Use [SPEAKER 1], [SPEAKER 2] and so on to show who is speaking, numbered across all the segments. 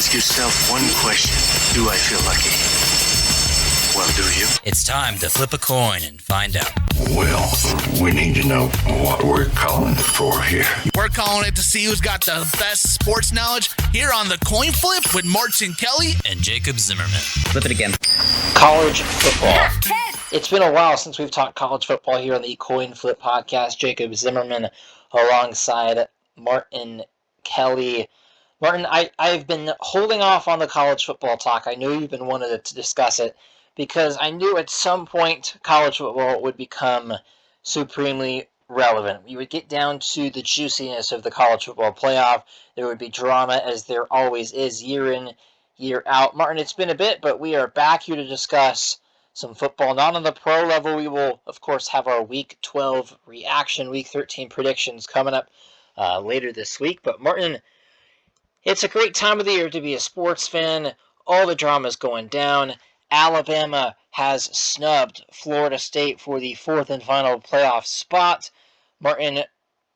[SPEAKER 1] Ask yourself one question. Do I feel lucky? Well, do you?
[SPEAKER 2] It's time to flip a coin and find out.
[SPEAKER 3] Well, we need to know what we're calling for here.
[SPEAKER 4] We're calling it to see who's got the best sports knowledge here on the Coin Flip with Martin Kelly
[SPEAKER 2] and Jacob Zimmerman.
[SPEAKER 5] Flip it again.
[SPEAKER 6] College football. It's been a while since we've talked college football here on the Coin Flip podcast. Jacob Zimmerman alongside Martin Kelly. Martin, I've been holding off on the college football talk. I know you've been wanting to discuss it because I knew at some point college football would become supremely relevant. We would get down to the juiciness of the college football playoff. There would be drama, as there always is, year in, year out. Martin, it's been a bit, but we are back here to discuss some football. Not on the pro level. We will, of course, have our Week 12 reaction, Week 13 predictions coming up later this week. But Martin, it's a great time of the year to be a sports fan. All the drama's going down. Alabama has snubbed Florida State for the fourth and final playoff spot. Martin,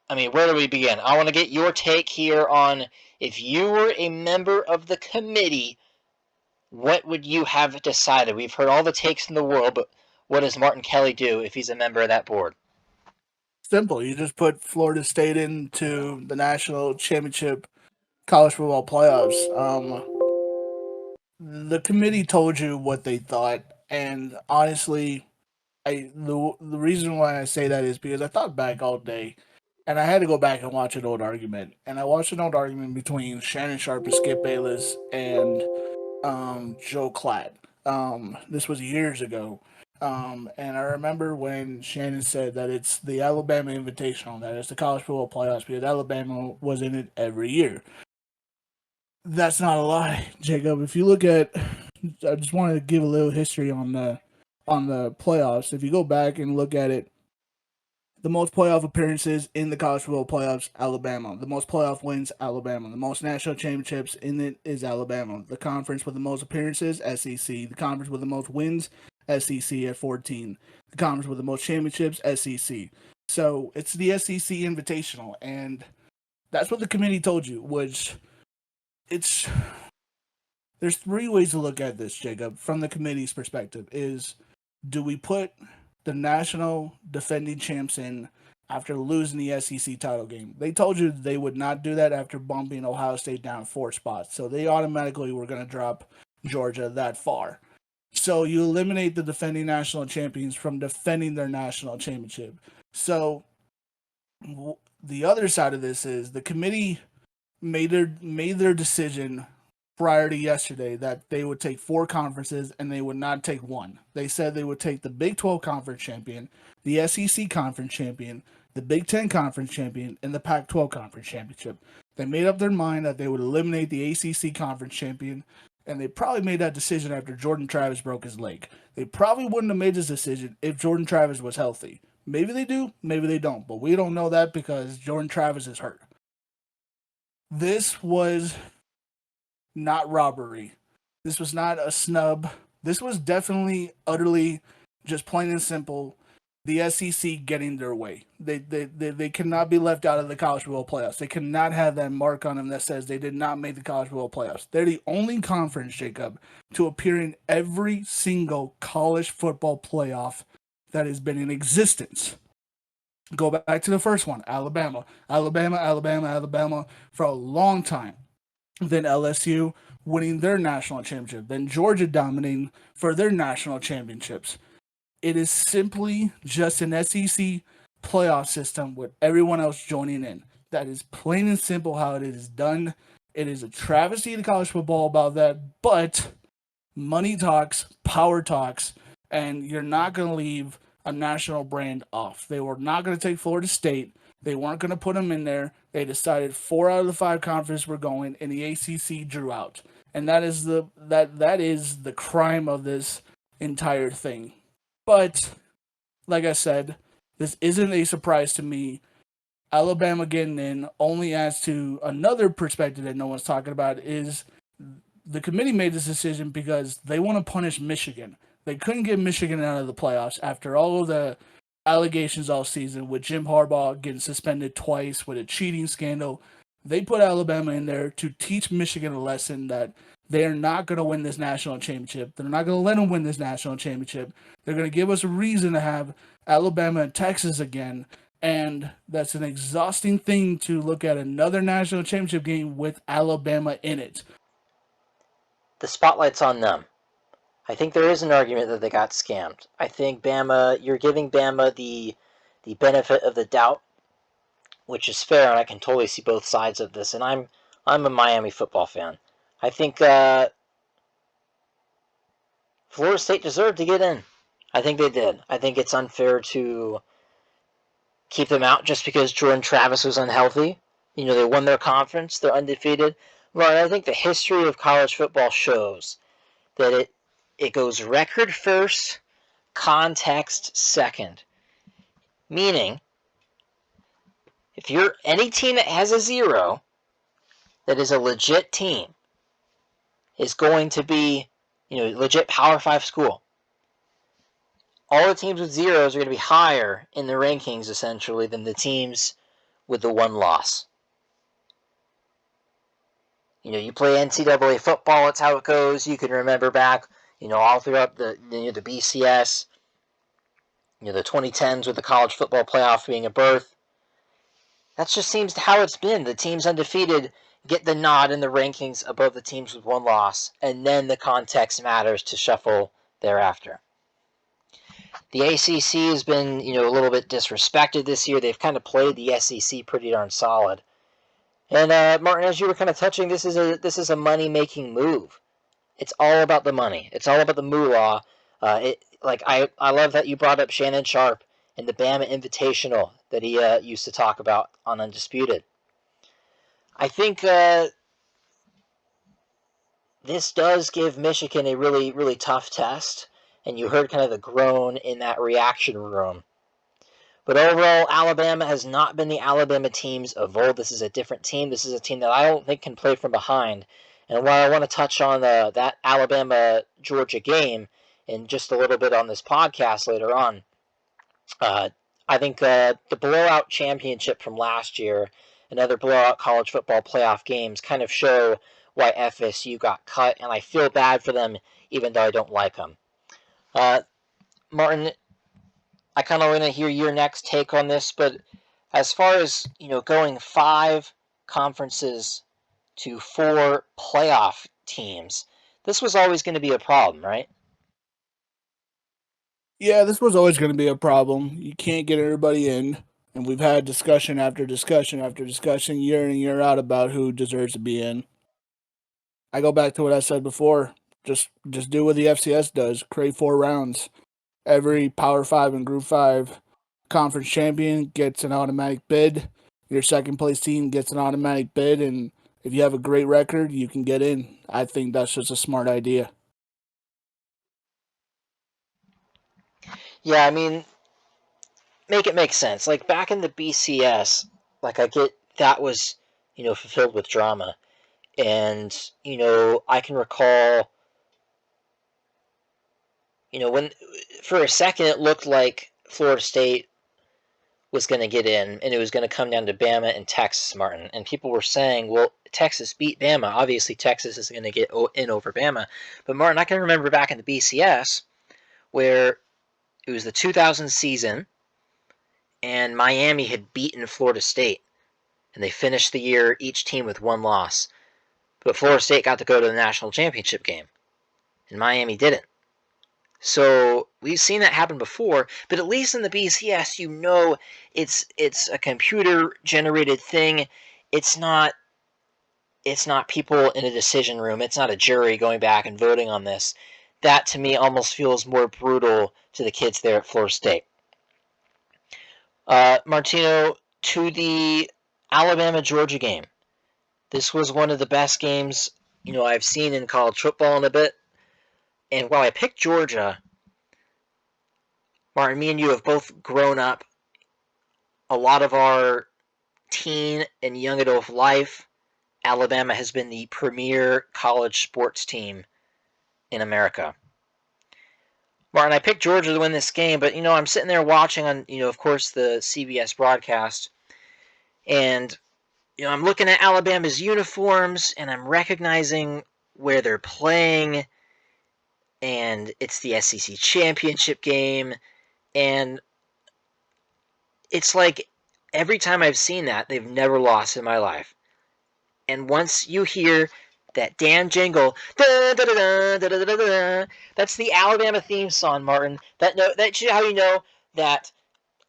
[SPEAKER 6] where do we begin? I want to get your take here on, if you were a member of the committee, what would you have decided? We've heard all the takes in the world, but what does Martin Kelly do if he's a member of that board?
[SPEAKER 7] Simple. You just put Florida State into the national championship college football playoffs. The committee told you what they thought, and honestly, the reason why I say that is because I thought back all day, and I had to go back and watch an old argument. And I watched an old argument between Shannon Sharp and Skip Bayless and Joe Klatt. This was years ago. And I remember when Shannon said that it's the Alabama Invitational, that it's the college football playoffs because Alabama was in it every year. That's not a lie, Jacob. If you look at, I just wanted to give a little history on the playoffs. If you go back and look at it, the most playoff appearances in the college football playoffs, Alabama. The most playoff wins, Alabama. The most national championships in it is Alabama. The conference with the most appearances, SEC. The conference with the most wins, SEC at 14. The conference with the most championships, SEC. So it's the SEC Invitational, and that's what the committee told you, which there's three ways to look at this, Jacob, from the committee's perspective. Is, do we put the national defending champs in after losing the SEC title game? They told you they would not do that after bumping Ohio State down 4 spots. So they automatically were going to drop Georgia that far. So you eliminate the defending national champions from defending their national championship. So the other side of this is the committee made their decision prior to yesterday that they would take 4 conferences and they would not take one. They said they would take the Big 12 conference champion, the SEC conference champion, the Big 10 conference champion, and the Pac-12 conference championship. They made up their mind that they would eliminate the ACC conference champion, and they probably made that decision after Jordan Travis broke his leg. They probably wouldn't have made this decision if Jordan Travis was healthy. Maybe they do, maybe they don't, but we don't know that because Jordan Travis is hurt. This was not robbery. This was not a snub. This was definitely, utterly, just plain and simple, the SEC getting their way. They cannot be left out of the college football playoffs. They cannot have that mark on them that says they did not make the college football playoffs. They're the only conference, Jacob, to appear in every single college football playoff that has been in existence. Go back to the first one, Alabama for a long time. Then LSU winning their national championship. Then Georgia dominating for their national championships. It is simply just an SEC playoff system with everyone else joining in. That is plain and simple how it is done. It is a travesty to college football about that, but money talks, power talks, and you're not going to leave a national brand off. They were not going to take Florida State. They weren't going to put them in there. They decided 4 out of the 5 conferences were going, and the ACC drew out. And that is the crime of this entire thing. But like I said, this isn't a surprise to me. Alabama getting in only adds to another perspective that no one's talking about, is the committee made this decision because they want to punish Michigan. They couldn't get Michigan out of the playoffs after all of the allegations all season with Jim Harbaugh getting suspended twice with a cheating scandal. They put Alabama in there to teach Michigan a lesson that they are not going to win this national championship. They're not going to let them win this national championship. They're going to give us a reason to have Alabama and Texas again. And that's an exhausting thing to look at another national championship game with Alabama in it.
[SPEAKER 6] The spotlight's on them. I think there is an argument that they got scammed. I think you're giving Bama the benefit of the doubt, which is fair, and I can totally see both sides of this. And I'm a Miami football fan. I think Florida State deserved to get in. I think they did. I think it's unfair to keep them out just because Jordan Travis was unhealthy. They won their conference. They're undefeated. Well, I think the history of college football shows that it goes record first, context second. Meaning, if you're any team that has a 0 that is a legit team is going to be, legit Power 5 school. All the teams with 0s are going to be higher in the rankings, essentially, than the teams with the 1 loss. You play NCAA football, that's how it goes. You can remember back, all throughout the BCS, the 2010s with the college football playoff being a birth. That just seems how it's been. The teams undefeated get the nod in the rankings above the teams with 1 loss, and then the context matters to shuffle thereafter. The ACC has been, a little bit disrespected this year. They've kind of played the SEC pretty darn solid. And Martin, as you were kind of touching, this is a money-making move. It's all about the money. It's all about the moolah. I love that you brought up Shannon Sharp and the Bama Invitational that he used to talk about on Undisputed. I think this does give Michigan a really, really tough test, and you heard kind of the groan in that reaction room. But overall, Alabama has not been the Alabama teams of old. This is a different team. This is a team that I don't think can play from behind. And while I want to touch on that Alabama-Georgia game in just a little bit on this podcast later on, I think the blowout championship from last year and other blowout college football playoff games kind of show why FSU got cut, and I feel bad for them even though I don't like them. Martin, I kind of want to hear your next take on this, but as far as, going 5 conferences to 4 playoff teams, this was always going to be a problem, right?
[SPEAKER 7] Yeah, this was always going to be a problem. You can't get everybody in, and we've had discussion after discussion after discussion, year in and year out, about who deserves to be in. I go back to what I said before. Just do what the FCS does. Create 4 rounds. Every Power 5 and Group 5 conference champion gets an automatic bid. Your second place team gets an automatic bid, and if you have a great record, you can get in. I think that's just a smart idea.
[SPEAKER 6] Yeah, I mean, make it make sense. Like, back in the BCS, I get that was, fulfilled with drama. And, I can recall, when for a second it looked like Florida State was going to get in, and it was going to come down to Bama and Texas, Martin. And people were saying, well, Texas beat Bama. Obviously, Texas is going to get in over Bama. But, Martin, I can remember back in the BCS where it was the 2000 season, and Miami had beaten Florida State. And they finished the year, each team with 1 loss. But Florida State got to go to the national championship game, and Miami didn't. So we've seen that happen before, but at least in the BCS, it's a computer-generated thing. It's not people in a decision room. It's not a jury going back and voting on this. That, to me, almost feels more brutal to the kids there at Florida State. Martino, to the Alabama-Georgia game. This was one of the best games, I've seen in college football in a bit. And while I picked Georgia, Martin, me and you have both grown up a lot of our teen and young adult life. Alabama has been the premier college sports team in America. Martin, I picked Georgia to win this game, but, I'm sitting there watching on, of course, the CBS broadcast, and I'm looking at Alabama's uniforms, and I'm recognizing where they're playing, and it's the SEC championship game, and it's like every time I've seen that, they've never lost in my life. And once you hear that damn jingle, da, da, da, da, da, da, da, that's the Alabama theme song, Martin. That's how you know that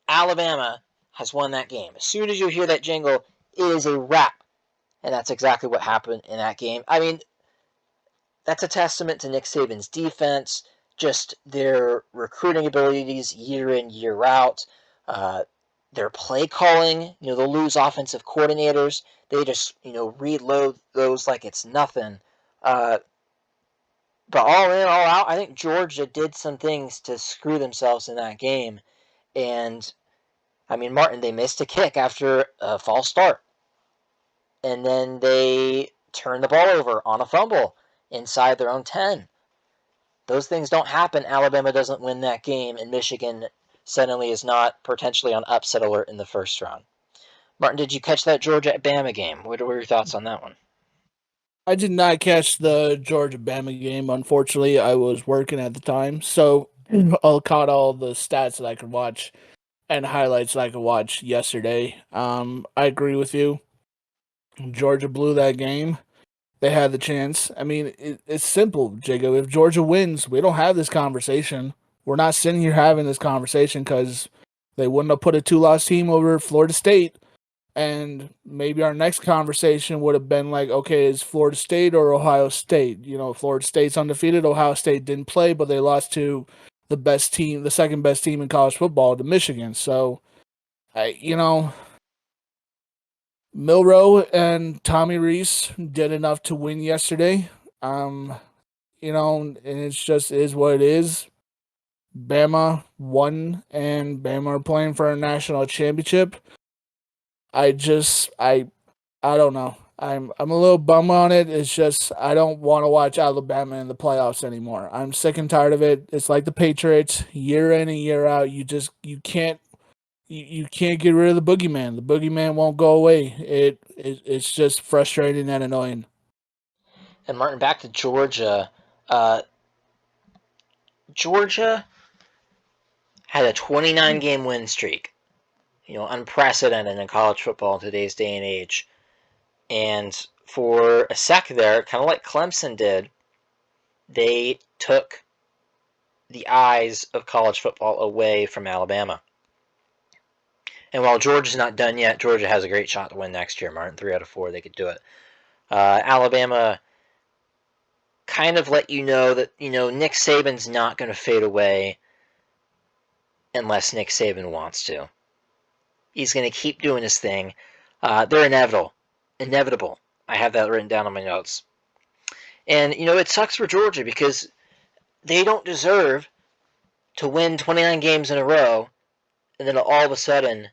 [SPEAKER 6] Alabama has won that game. As soon as you hear that jingle, it is a wrap. And that's exactly what happened in that game. I mean, that's a testament to Nick Saban's defense, just their recruiting abilities year in, year out. Their play calling, they'll lose offensive coordinators. They just, reload those like it's nothing. But all in, all out, I think Georgia did some things to screw themselves in that game. And, I mean, Martin, they missed a kick after a false start. And then they turned the ball over on a fumble inside their own 10. Those things don't happen. Alabama doesn't win that game, and Michigan suddenly is not potentially on upset alert in the first round. Martin, did you catch that Georgia-Bama game? What were your thoughts on that one?
[SPEAKER 7] I did not catch the Georgia-Bama game. Unfortunately, I was working at the time, so I caught all the stats that I could watch and highlights that I could watch yesterday. I agree with you. Georgia blew that game. They had the chance. I mean, it's simple, Jacob. If Georgia wins, we don't have this conversation. We're not sitting here having this conversation because they wouldn't have put a 2-loss team over Florida State. And maybe our next conversation would have been like, okay, is Florida State or Ohio State? Florida State's undefeated. Ohio State didn't play, but they lost to the best team, the second best team in college football, to Michigan. So, Milroe and Tommy Rees did enough to win yesterday. And it's just is what it is. Bama won, and Bama are playing for a national championship. I don't know. I'm a little bummed on it. It's just I don't want to watch Alabama in the playoffs anymore. I'm sick and tired of it. It's like the Patriots, year in and year out. You can't get rid of the boogeyman. The boogeyman won't go away. It's just frustrating and annoying.
[SPEAKER 6] And Martin, back to Georgia. Georgia had a 29-game win streak. Unprecedented in college football in today's day and age. And for a sec there, kind of like Clemson did, they took the eyes of college football away from Alabama. And while Georgia's not done yet, Georgia has a great shot to win next year, Martin. 3 out of 4, they could do it. Alabama kind of let you know that, Nick Saban's not going to fade away unless Nick Saban wants to. He's going to keep doing his thing. They're inevitable. I have that written down on my notes. And, it sucks for Georgia because they don't deserve to win 29 games in a row and then all of a sudden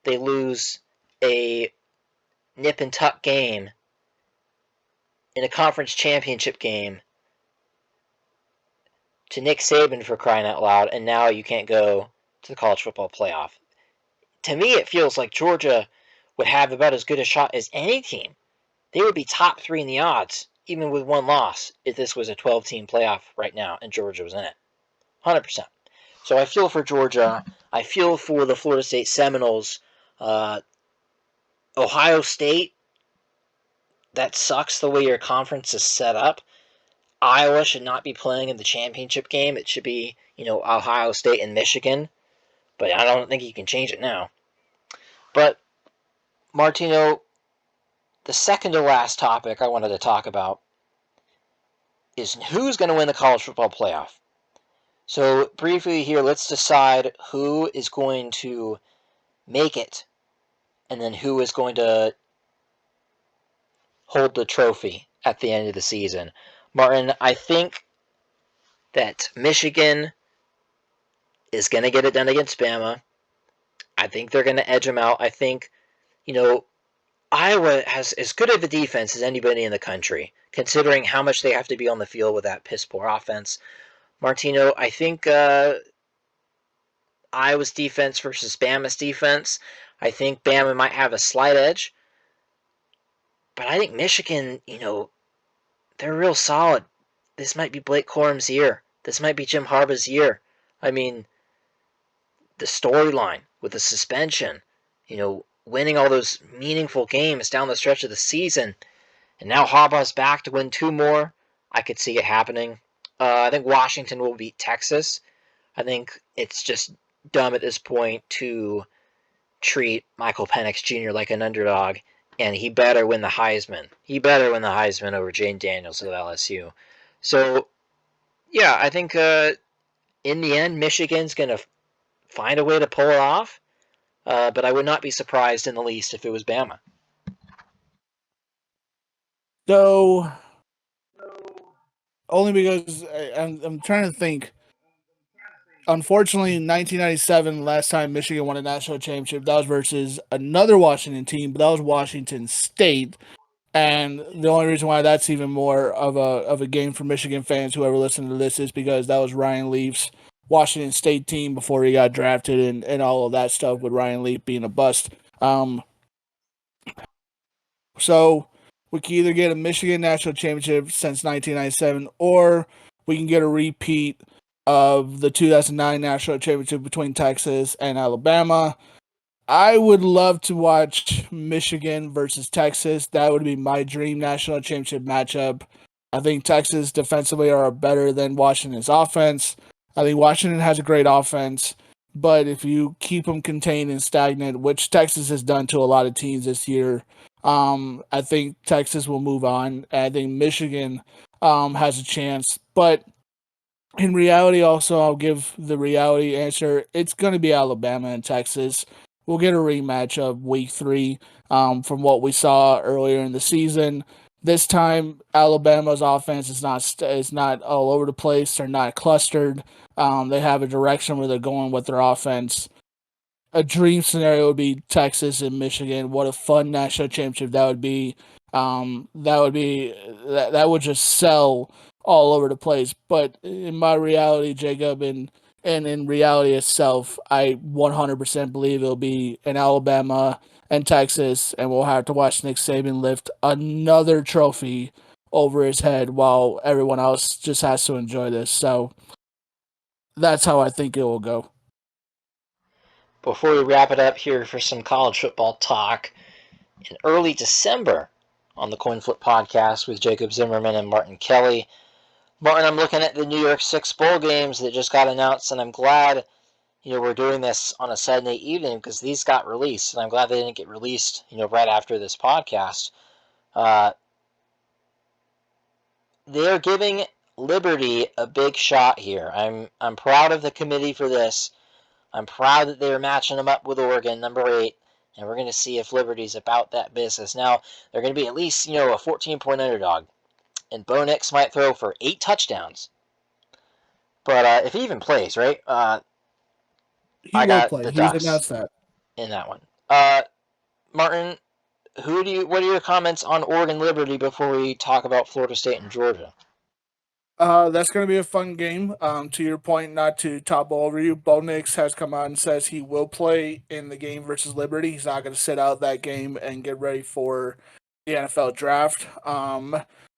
[SPEAKER 6] they lose a nip and tuck game in a conference championship game to Nick Saban, for crying out loud, and now you can't go to the college football playoff. To me, it feels like Georgia would have about as good a shot as any team. They would be top 3 in the odds, even with one loss, if this was a 12-team playoff right now and Georgia was in it. 100%. So I feel for Georgia. I feel for the Florida State Seminoles. Ohio State, that sucks the way your conference is set up. Iowa should not be playing in the championship game. It should be, Ohio State and Michigan. But I don't think you can change it now. But, Martino, the second to last topic I wanted to talk about is who's going to win the college football playoff. So, briefly here, let's decide who is going to make it and then who is going to hold the trophy at the end of the season. Martin, I think that Michigan is going to get it done against Bama. I think they're going to edge them out. I think, Iowa has as good of a defense as anybody in the country, considering how much they have to be on the field with that piss-poor offense. Martino, I think Iowa's defense versus Bama's defense, I think Bama might have a slight edge. But I think Michigan, they're real solid. This might be Blake Corum's year. This might be Jim Harbaugh's year. I mean, the storyline with the suspension, winning all those meaningful games down the stretch of the season, and now Harbaugh's back to win 2 more. I could see it happening. I think Washington will beat Texas. I think it's just dumb at this point to treat Michael Penix Jr. like an underdog, and he better win the Heisman. He better win the Heisman over Jane Daniels of LSU. So, yeah, I think in the end, Michigan's going to find a way to pull it off, but I would not be surprised in the least if it was Bama.
[SPEAKER 7] So, only because I'm trying to think. Unfortunately, in 1997, last time Michigan won a national championship, that was versus another Washington team, but that was Washington State. And the only reason why that's even more of a game for Michigan fans, whoever listened to this, is because that was Ryan Leaf's Washington State team before he got drafted and all of that stuff with Ryan Leaf being a bust. So we can either get a Michigan national championship since 1997, or we can get a repeat of the 2009 national championship between Texas and Alabama. I would love to watch Michigan versus Texas. That would be my dream national championship matchup. I think Texas defensively are better than Washington's offense. I think Washington has a great offense, but if you keep them contained and stagnant, which Texas has done to a lot of teams this year, I think Texas will move on. I think Michigan has a chance, but in reality, also, I'll give the reality answer. It's going to be Alabama and Texas. We'll get a rematch of Week 3 from what we saw earlier in the season. This time, Alabama's offense is not all over the place. They're not clustered. They have a direction where they're going with their offense. A dream scenario would be Texas and Michigan. What a fun national championship that would be. That would just sell all over the place. But in my reality, Jacob, and in reality itself, I 100% believe it'll be in Alabama and Texas, and we'll have to watch Nick Saban lift another trophy over his head while everyone else just has to enjoy this. So that's how I think it will go.
[SPEAKER 6] Before we wrap it up here for some college football talk, in early December on the Coin Flip podcast with Jacob Zimmerman and Martin Kelly. Martin, I'm looking at the New York Six bowl games that just got announced, and I'm glad we're doing this on a Sunday evening because these got released, and I'm glad they didn't get released right after this podcast. They're giving Liberty a big shot here. I'm proud of the committee for this. I'm proud that they were matching them up with Oregon, number 8, and we're going to see if Liberty's about that business. Now, they're going to be at least, a 14-point underdog, and Bo Nix might throw for 8 touchdowns. But if he even plays, right?
[SPEAKER 7] He
[SPEAKER 6] I
[SPEAKER 7] will
[SPEAKER 6] got
[SPEAKER 7] play.
[SPEAKER 6] the
[SPEAKER 7] He's
[SPEAKER 6] Ducks
[SPEAKER 7] announced that.
[SPEAKER 6] in that one. Martin, what are your comments on Oregon Liberty before we talk about Florida State and Georgia?
[SPEAKER 7] That's going to be a fun game. To your point, not to topple over you, Bo Nix has come out and says he will play in the game versus Liberty. He's not going to sit out that game and get ready for the NFL draft.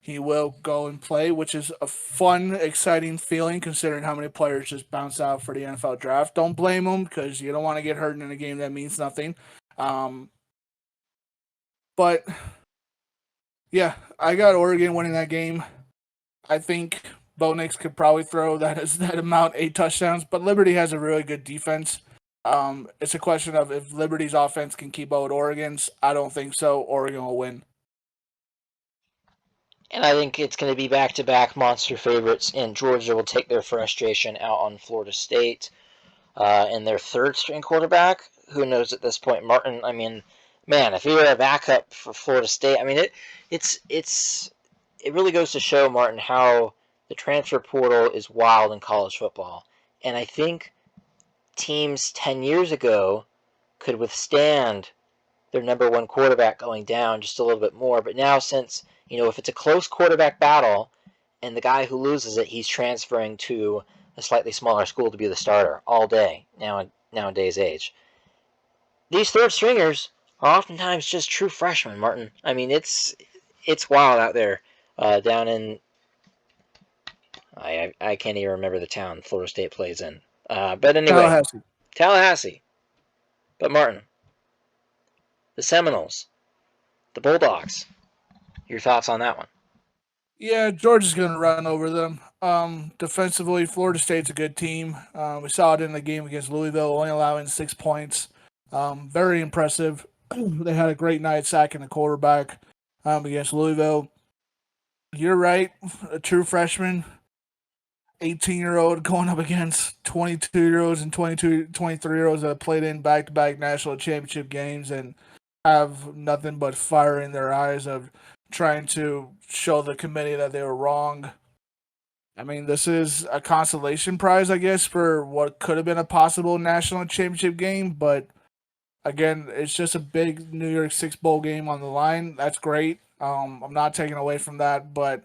[SPEAKER 7] He will go and play, which is a fun, exciting feeling considering how many players just bounce out for the NFL draft. Don't blame them because you don't want to get hurt in a game that means nothing. But yeah, I got Oregon winning that game. I think Bo Nix could probably throw that amount 8 touchdowns, but Liberty has a really good defense. It's a question of if Liberty's offense can keep up with Oregon's. I don't think so. Oregon will win.
[SPEAKER 6] And I think it's going to be back-to-back monster favorites, and Georgia will take their frustration out on Florida State. And their third-string quarterback, who knows at this point, Martin, man, if he were a backup for Florida State, it really goes to show, Martin, how the transfer portal is wild in college football. And I think teams 10 years ago could withstand their number one quarterback going down just a little bit more. But now since, if it's a close quarterback battle and the guy who loses it, he's transferring to a slightly smaller school to be the starter all day nowadays age. These third stringers are oftentimes just true freshmen, Martin. I mean, it's wild out there down in I can't even remember the town Florida State plays in. But anyway, Tallahassee. But Martin, the Seminoles, the Bulldogs. Your thoughts on that one?
[SPEAKER 7] Yeah, Georgia's going to run over them. Defensively, Florida State's a good team. We saw it in the game against Louisville, only allowing 6 points. Very impressive. They had a great night sacking the quarterback against Louisville. You're right. A true freshman, 18-year-old going up against 22-year-olds and 23-year-olds that played in back-to-back national championship games and have nothing but fire in their eyes of trying to show the committee that they were wrong. I mean, this is a consolation prize, I guess, for what could have been a possible national championship game, but again, it's just a big New York Six Bowl game on the line. That's great. I'm not taking away from that, but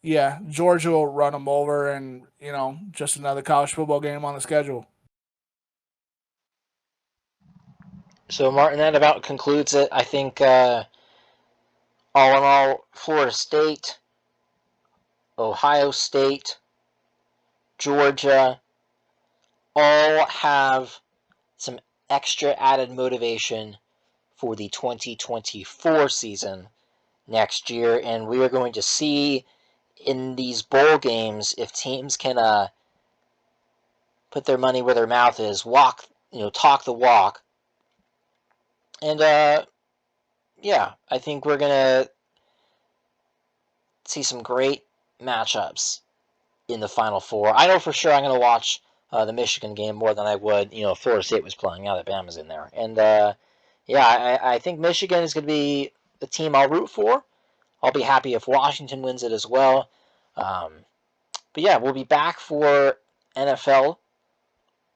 [SPEAKER 7] yeah, Georgia will run them over, and just another college football game on the schedule.
[SPEAKER 6] So, Martin, that about concludes it. I think all in all, Florida State, Ohio State, Georgia, all have some extra added motivation for the 2024 season next year, and we are going to see in these bowl games if teams can put their money where their mouth is, talk the walk, and yeah, I think we're gonna see some great matchups in the Final Four. I know for sure I'm gonna watch the Michigan game more than I would, if Florida State was playing. Now that Bama's in there, and yeah, I think Michigan is gonna be the team I'll root for. I'll be happy if Washington wins it as well. But yeah, we'll be back for NFL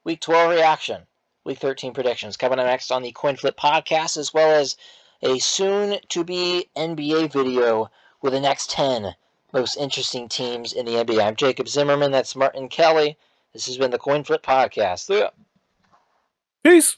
[SPEAKER 6] Week 12 reaction, Week 13 predictions coming up next on the Coin Flip podcast, as well as a soon-to-be NBA video with the next 10 most interesting teams in the NBA. I'm Jacob Zimmerman. That's Martin Kelly. This has been the Coin Flip podcast. See ya.
[SPEAKER 7] Peace.